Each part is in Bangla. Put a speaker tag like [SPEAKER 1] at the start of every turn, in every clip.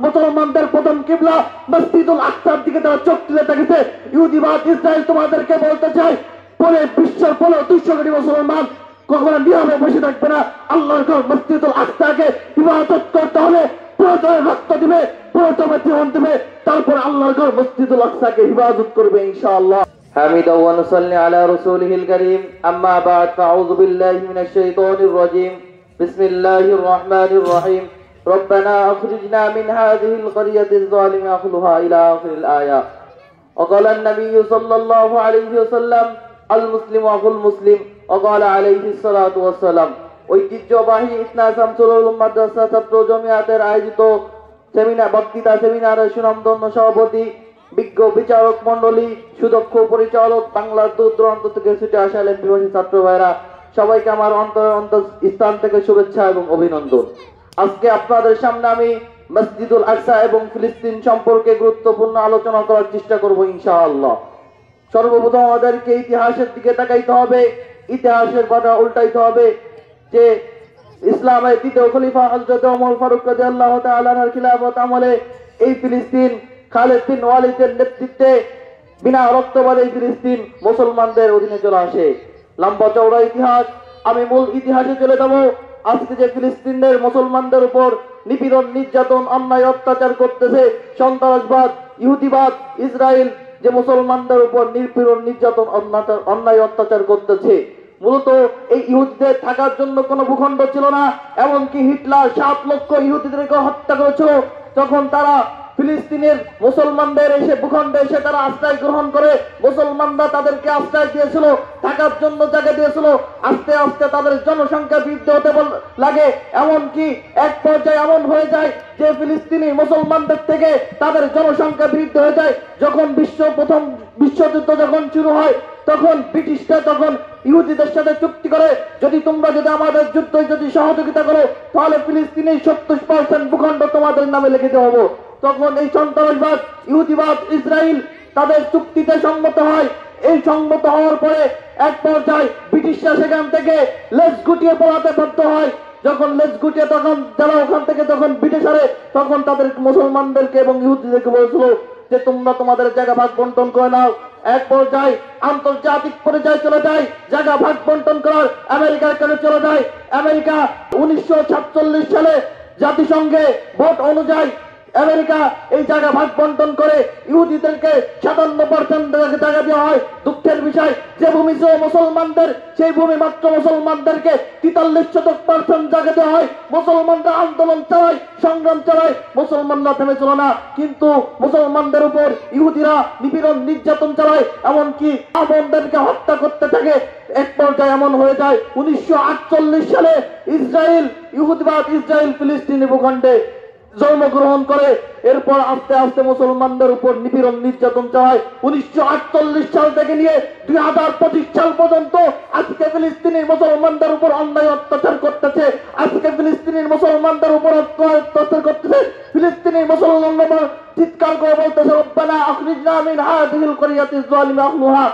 [SPEAKER 1] মুসলমানদের প্রথম কিবলা মসজিদুল আকসার দিকে তারা চোখ তুলে তাকিয়েছে। ইহুদিবাদ ইসরায়েল তোমাদেরকে বলতে চাই, পরে বিশ্বের 200 কোটি মুসলমান কখনো নীরবে বসে থাকবে না। আল্লাহর ঘর মসজিদুল আকসাকে ইবাদত করতে হবে, প্রয়োজনে রক্ত দিবে, প্রয়োজনে জীবন দিবে, তারপর আল্লাহর ঘর মসজিদুল আকসাকে ইবাদত করবে ইনশাআল্লাহ।
[SPEAKER 2] حمد ونصلي على رسوله الكريم أما بعد فأعوذ بالله من الشيطان الرجيم بسم الله الرحمن الرحيم ربنا أخرجنا من هذه القرية الظالم أهلها إلى آخر الآية وقال النبي صلى الله عليه وسلم المسلم أخو المسلم وقال عليه الصلاة والسلام ঐতিহ্যবাহী ইসনা শামসুল উলুম মাদ্রাসা ছাত্র জমিয়াতের আয়োজিত বক্তৃতা সেমিনারের সুনামধন্য সভাপতি, বিজ্ঞ বিচারক মন্ডলী, সুদক্ষ পরিচালক, বাংলার দূর দূরান্ত থেকে ছুটে আসা এলএমপিবাসী ছাত্র ভাইরা, সবাইকে আমার অন্তর স্থান থেকে শুভেচ্ছা এবং অভিনন্দন। আজকে আপনাদের সামনে আমি মসজিদুল আকসা এবং ফিলিস্তিন সম্পর্কে গুরুত্বপূর্ণ আলোচনা করার চেষ্টা করব ইনশাআল্লাহ। সর্বপ্রথম আমাদেরকে ইতিহাসের দিকে তাকাইতে হবে, ইতিহাসের পাতা উল্টাইতে হবে যে ইসলামের দ্বিতীয় খলিফা হযরত ওমর ফারুক রাদিয়াল্লাহু তাআলা আনহুর খিলাফত আমলে এই ফিলিস্তিন খালিদ বিন ওয়ালিদের নেতৃত্বে বিনা রক্তপাতে ফিলিস্তিন মুসলমানদের অধীনে চলে আসে। লম্বা চওড়া ইতিহাস, আমি মূল ইতিহাসে চলে যাব। আজকে যে ফিলিস্তিনের মুসলমানদের উপর নিপীড়ন, নির্যাতন, অন্যায় অত্যাচার করতেছে সন্ত্রাসবাদ, ইহুদিবাদ, ইসরায়েল যে মুসলমানদের উপর নিপীড়ন, নির্যাতন, অন্যায় অত্যাচার করতেছে, মূলত এই ইহুদিদের থাকার জন্য কোনো ভূখণ্ড ছিল না। এমনকি হিটলার 7 লক্ষ ইহুদিদেরকে হত্যা করেছিল। তখন তারা ফিলিস্তিনের মুসলমানদের এসে ভূখণ্ডে এসে তারা আশ্রয় গ্রহণ করে, মুসলমানরা তাদেরকে আশ্রয় দিয়েছিল, থাকার জন্য জায়গা দিয়েছিল। আস্তে আস্তে তাদের জনসংখ্যা বৃদ্ধি হতে লাগে, এমনকি এক পর্যায়ে এমন হয়ে যায় যে ফিলিস্তিনি মুসলমানদের থেকে তাদের জনসংখ্যা বৃদ্ধি হয়ে যায়। যখন প্রথম বিশ্বযুদ্ধ যখন শুরু হয়, তখন ব্রিটিশরা তখন ইহুদিদের সাথে চুক্তি করে, যদি আমাদের যুদ্ধে যদি সহযোগিতা করো তাহলে ফিলিস্তিনের 70% ভূখণ্ড তোমাদের নামে লিখে দেওয়া হবে। তখন এই সন্ত্রাসবাদ, ইহুদিবাদ, ইসরায়েল তাদের চুক্তিতে সম্মত হয়। এই সম্মত হওয়ার পরে এক পর্যায়ে ব্রিটিশরা সেখান থেকে লেজ গুটিয়ে পলাতে বাধ্য হয়। যখন লেজ গুটিয়ে তখন যারা ওখান থেকে তখন ব্রিটিশ হারে, তখন তাদের মুসলমানদেরকে এবং ইহুদিদেরকে বলেছিল যে তোমরা তোমাদের জায়গা ভাগ বন্টন করে নাও। এক পর্যায়ে আন্তর্জাতিক পর্যায়ে চলে যায়, জায়গা ভাগ বন্টন করার আমেরিকার কাছে চলে যায়। আমেরিকা 1947 সালে জাতিসংঘে ভোট অনুযায়ী আমেরিকা এই জায়গা ভাগ বন্টন করে ইহুদিদেরকে 57% জায়গা দেওয়া হয়। দুঃখের বিষয়, যে ভূমি ছিল মুসলমানদের, সেই ভূমি মাত্র মুসলমানদেরকে 43% জায়গা দেওয়া হয়। মুসলমানরা আন্দোলন চালায়, সংগ্রাম চালায়, মুসলমানরা থেমেছিল না। কিন্তু মুসলমানদের উপর ইহুদিরা নিপীড়ন, নির্যাতন চালায়, এমনকি বোনদেরকে হত্যা করতে থাকে। এক পর্যায়ে এমন হয়ে যায় 1948 সালে ইসরায়েল ফিলিস্তিনি ভূখণ্ডে জন্মগ্রহণ করে। এরপর আস্তে আস্তে মুসলমানদের উপর নিপীড়ন, নির্যাতন চালায়। 1948 সাল থেকে নিয়ে 2025 সাল পর্যন্ত আজকে ফিলিস্তিনের মুসলমানদের উপর অন্যায় অত্যাচার করতেছে। আজকে ফিলিস্তিনের মুসলমানদের উপর অত্যাচার করতেছে। ফিলিস্তিনের মুসলমানরা চিৎকার করে বলতেছে, রব্বানা আখরিজনা মিন হাযিহিল ক্বরিয়াতিজ যালিমা আহলুহা।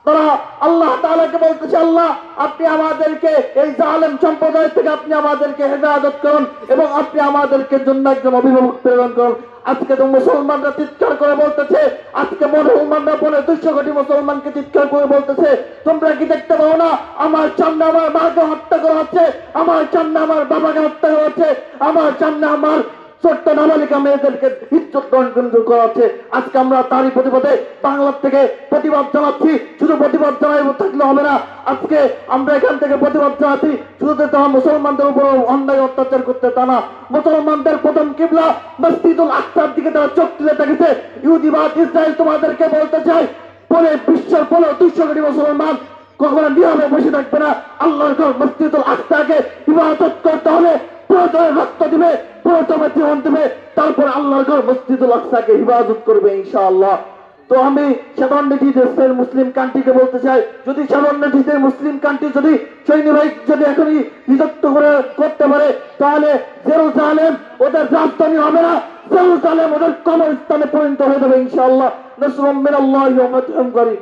[SPEAKER 2] তারা আল্লাহ তাআলাকে বলতেছে, আল্লাহ আপনি আমাদেরকে এই জালেম সম্প্রদায় থেকে আপনি আমাদেরকে হেফাজত করুন এবং আপনি আমাদেরকে জন্য একজন অভিভাবক প্রেরণ করুন। আজকে তো মুসলমানরা চিৎকার করে বলতেছে, আজকে মুসলমানরা 200 কোটি মুসলমানকে চিৎকার করে বলতেছে, তোমরা কি দেখতে পাও না আমার সামনে আমার মাকে হত্যা করা হচ্ছে, আমার সামনে আমার বাবাকে হত্যা করা হচ্ছে, আমার সামনে আমার ছোট্ট নাবালিকা মেয়েদেরকে ইজ্জত করা হচ্ছে। আজকে আমরা তারই প্রতিবাদে বাংলার থেকে প্রতিবাদ জানাচ্ছি। শুধু প্রতিবাদ জানাই থাকলে হবে না, আজকে আমরা এখান থেকে প্রতিবাদ জানাচ্ছি। শুধু তারা মুসলমানদের উপর অন্যায় অত্যাচার করতে তা না, মুসলমানদের প্রথম কিবলা মসজিদুল আকসার দিকে তারা চোখ তুলে তাকিয়েছে। ইহুদিবাদ ইসরায়েল তোমাদেরকে বলতে চাই, পরে বিশ্বের 200 কোটি মুসলমান কখনো নীরবে বসে থাকবে না। আল্লাহর ঘর মসজিদুল আকসাকে ইবাদত করতে হবে, প্রয়োজনে রক্ত দিবে, প্রয়োজনে জীবন দিবে, তারপর আল্লাহর ঘর মসজিদুল আকসাকে ইবাদত করবে ইনশাআল্লাহ। তো আমি 7 দেশের মুসলিম কান্ট্রিকে বলতে চাই, যদি 7 দেশের মুসলিম কান্ট্রি যদি সৈনিক যদি এখনই নিযুক্ত করতে পারে, তাহলে জেরুজালেম ওদের রাজধানী হবে না, জেরুজালেম ওদের কবরস্থানে পরিণত হয়ে যাবে ইনশাআল্লাহ। নাসরুম মিনাল্লাহি ওয়া ফাতহুন করিম।